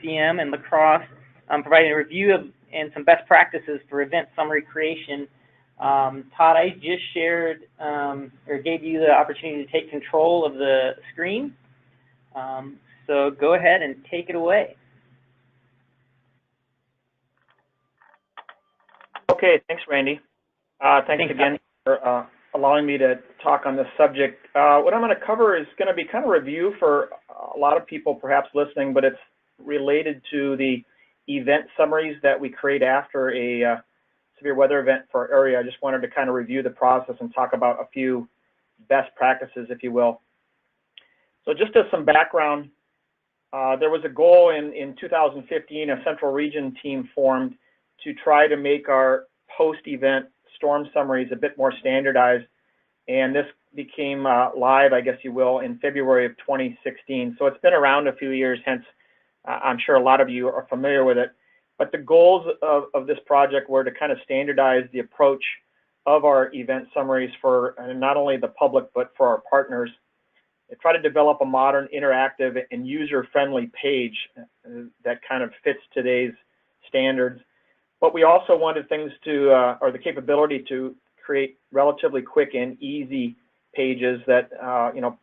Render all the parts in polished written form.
WCM and Lacrosse, providing a review of and some best practices for event summary creation. Todd, I just shared or gave you the opportunity to take control of the screen. So go ahead and take it away. Okay, thanks, Randy. Thanks again for allowing me to talk on this subject. What I'm going to cover is going to be kind of a review for a lot of people perhaps listening, but it's related to the event summaries that we create after a severe weather event for our area. I just wanted to kind of review the process and talk about a few best practices, if you will. So just as some background, there was a goal in 2015, a central region team formed to try to make our post-event storm summaries a bit more standardized, and this became live, I guess you will, in February of 2016. So it's been around a few years, hence I'm sure a lot of you are familiar with it. But the goals of this project were to kind of standardize the approach of our event summaries for not only the public but for our partners. They try to develop a modern, interactive, and user-friendly page that kind of fits today's standards. But we also wanted things to, or the capability to create relatively quick and easy pages that, you know,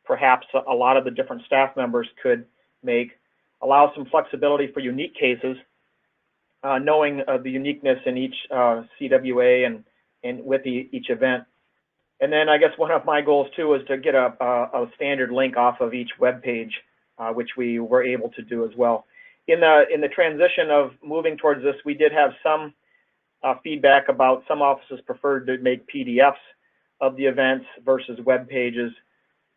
perhaps a lot of the different staff members could make, allow some flexibility for unique cases, knowing the uniqueness in each CWA and with each event. And then I guess one of my goals too is to get a standard link off of each web page, which we were able to do as well. In the transition of moving towards this, we did have some feedback about some offices preferred to make PDFs of the events versus web pages.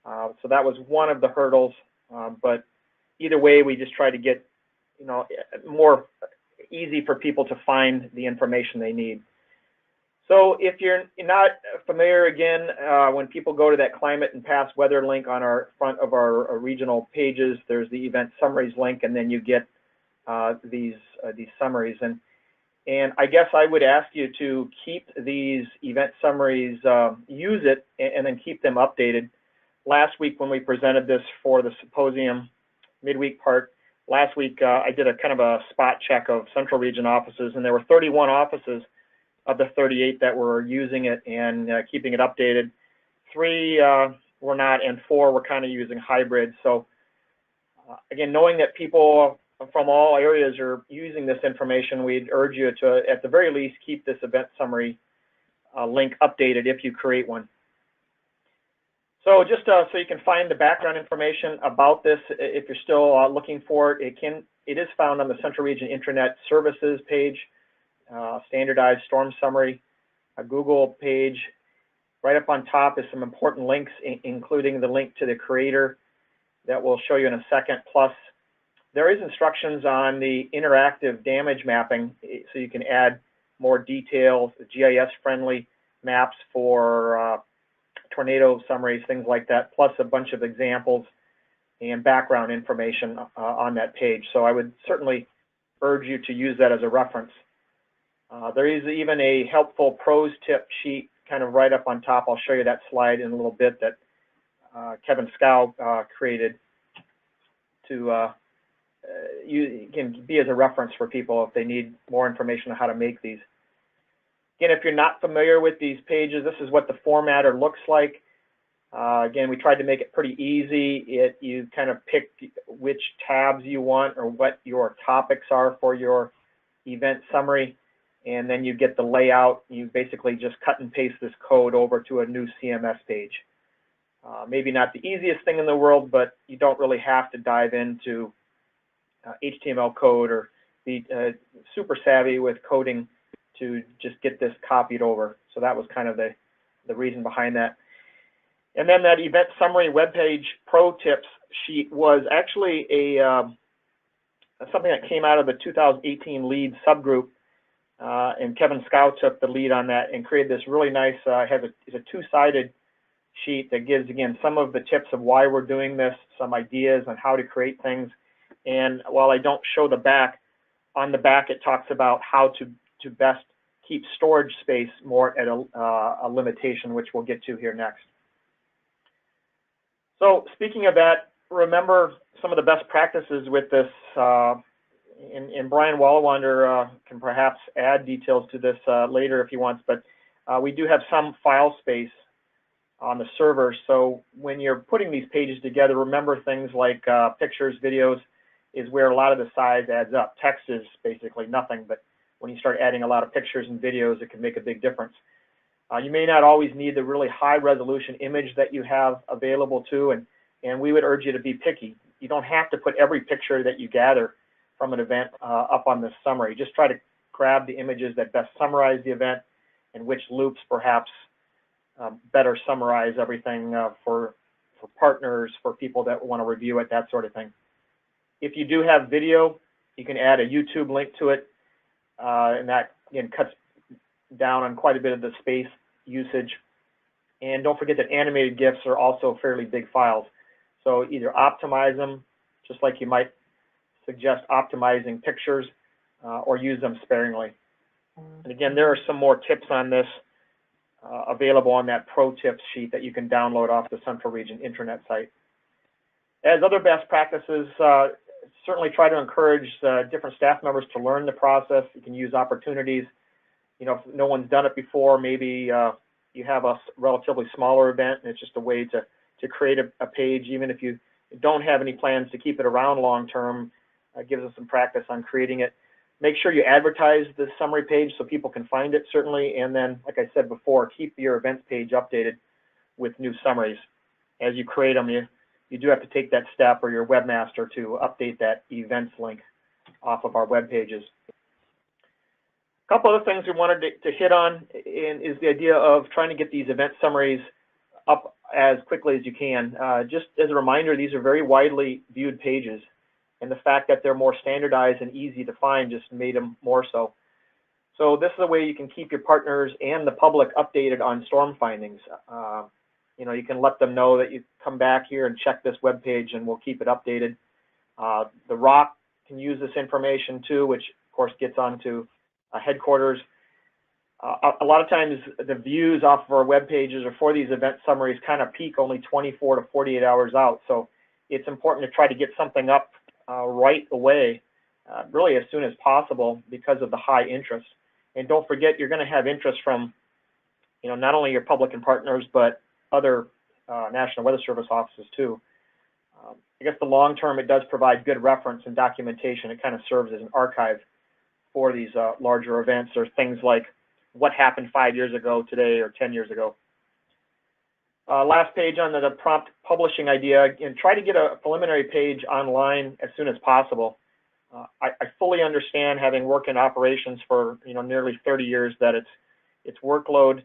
So that was one of the hurdles. But either way, we just try to get, you know, more easy for people to find the information they need. So if you're not familiar, again, when people go to that climate and past weather link on our front of our regional pages, there's the event summaries link, and then you get these summaries. And I guess I would ask you to keep these event summaries, use it, and then keep them updated. Last week when we presented this for the symposium midweek part, last week I did a kind of a spot check of central region offices, and there were 31 offices of the 38 that were using it and keeping it updated. 3 were not, and 4 were kind of using hybrid. So again, knowing that people from all areas are using this information, we'd urge you to, at the very least, keep this event summary link updated if you create one. So just so you can find the background information about this, if you're still looking for it, it is found on the Central Region Intranet Services page, standardized storm summary, a Google page. Right up on top is some important links, including the link to the creator that we'll show you in a second. Plus, there is instructions on the interactive damage mapping, so you can add more details, GIS-friendly maps for tornado summaries, things like that, plus a bunch of examples and background information on that page. So I would certainly urge you to use that as a reference. There is even a helpful pros tip sheet kind of right up on top. I'll show you that slide in a little bit that Kevin Scow created to you can be as a reference for people if they need more information on how to make these. Again, if you're not familiar with these pages, this is what the formatter looks like. Again, we tried to make it pretty easy. You kind of pick which tabs you want or what your topics are for your event summary, and then you get the layout. You basically just cut and paste this code over to a new CMS page. Maybe not the easiest thing in the world, but you don't really have to dive into HTML code or be super savvy with coding to just get this copied over. So that was kind of the reason behind that. And then that event summary webpage pro tips sheet was actually something that came out of the 2018 lead subgroup, and Kevin Scow took the lead on that and created this really nice, it's a two-sided sheet that gives, again, some of the tips of why we're doing this, some ideas on how to create things. And while I don't show the back, on the back it talks about how to best keep storage space more at a limitation, which we'll get to here next. So speaking of that, remember some of the best practices with this and Brian Wallawander can perhaps add details to this later if he wants, but we do have some file space on the server. So when you're putting these pages together, remember things like pictures, videos is where a lot of the size adds up. Text is basically nothing, but when you start adding a lot of pictures and videos, it can make a big difference. You may not always need the really high resolution image that you have available too, and we would urge you to be picky. You don't have to put every picture that you gather from an event up on this summary. Just try to grab the images that best summarize the event and which loops perhaps better summarize everything for partners, for people that want to review it, that sort of thing. If you do have video, you can add a YouTube link to it, and that, again, cuts down on quite a bit of the space usage. And don't forget that animated GIFs are also fairly big files. So either optimize them, just like you might suggest optimizing pictures, or use them sparingly. And again, there are some more tips on this available on that pro tips sheet that you can download off the Central Region intranet site. As other best practices, certainly try to encourage different staff members to learn the process. You can use opportunities. You know, if no one's done it before, maybe you have a relatively smaller event and it's just a way to create a page, even if you don't have any plans to keep it around long term. Gives us some practice on creating it. Make sure you advertise the summary page so people can find it, certainly, and then, like I said before, keep your events page updated with new summaries. As you create them, you do have to take that step, or your webmaster, to update that events link off of our web pages. A couple other things we wanted to hit on is the idea of trying to get these event summaries up as quickly as you can. Just as a reminder, these are very widely viewed pages, and the fact that they're more standardized and easy to find just made them more so. So this is a way you can keep your partners and the public updated on storm findings. You know, you can let them know that you come back here and check this web page, and we'll keep it updated. The ROC can use this information too, which of course gets onto headquarters. A lot of times the views off of our web pages or for these event summaries kind of peak only 24 to 48 hours out. So it's important to try to get something up right away, really as soon as possible, because of the high interest. And don't forget, you're going to have interest from, you know, not only your public and partners, but other National Weather Service offices too. I guess the long term, it does provide good reference and documentation. It kind of serves as an archive for these larger events, or things like what happened 5 years ago today or 10 years ago. Last page on the prompt publishing idea, and try to get a preliminary page online as soon as possible. I fully understand, having worked in operations for nearly 30 years, that it's workload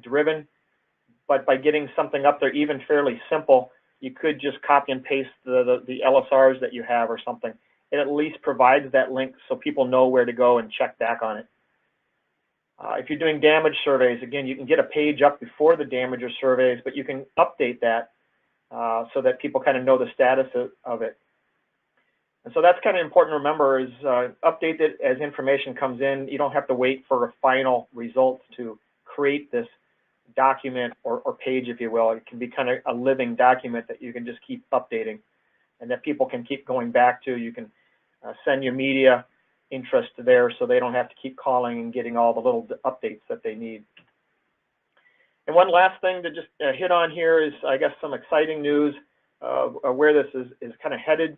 driven, but by getting something up there, even fairly simple, you could just copy and paste the LSRs that you have or something. It at least provides that link so people know where to go and check back on it. If you're doing damage surveys, again, you can get a page up before the damager surveys, but you can update that so that people kind of know the status of it. And so that's kind of important to remember, is update it as information comes in. You don't have to wait for a final result to create this document or page, if you will. It can be kind of a living document that you can just keep updating and that people can keep going back to. You can send your media interest there so they don't have to keep calling and getting all the little updates that they need. And one last thing to just hit on here is, I guess, some exciting news of where this is kind of headed.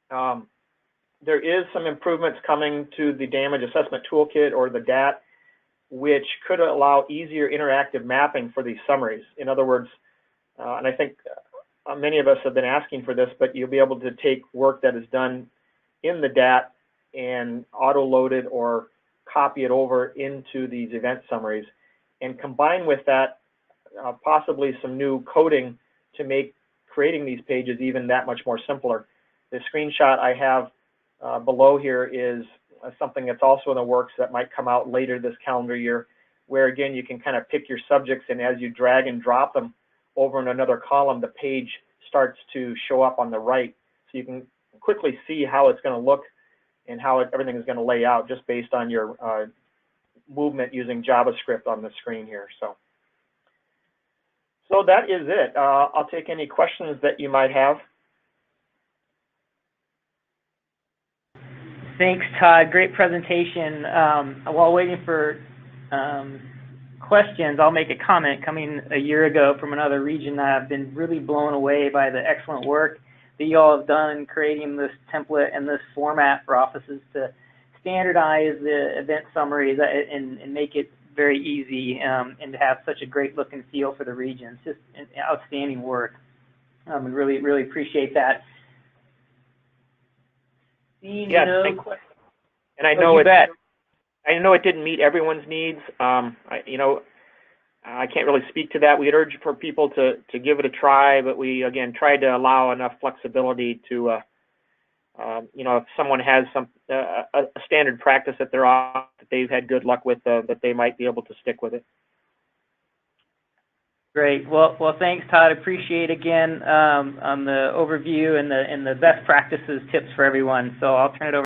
There is some improvements coming to the Damage Assessment Toolkit, or the DAT, which could allow easier interactive mapping for these summaries. In other words, and I think many of us have been asking for this, but you'll be able to take work that is done in the DAT and auto-load it or copy it over into these event summaries, and combine with that possibly some new coding to make creating these pages even that much more simpler. The screenshot I have below here is something that's also in the works that might come out later this calendar year, where again you can kind of pick your subjects, and as you drag and drop them over in another column, the page starts to show up on the right, so you can quickly see how it's going to look and how everything is going to lay out just based on your movement using JavaScript on the screen here. So that is it. I'll take any questions that you might have. Thanks, Todd. Great presentation. While waiting for questions, I'll make a comment. Coming a year ago from another region, I've been really blown away by the excellent work that you all have done in creating this template and this format for offices to standardize the event summaries and make it very easy and to have such a great look and feel for the region. It's just outstanding work. And really appreciate that. Yes, and I know it didn't meet everyone's needs. I can't really speak to that. We'd urge for people to give it a try, but we again tried to allow enough flexibility to, if someone has a standard practice that they're on that they've had good luck with, that they might be able to stick with it. Great. Well, thanks, Todd. Appreciate again on the overview and the best practices tips for everyone. So I'll turn it over.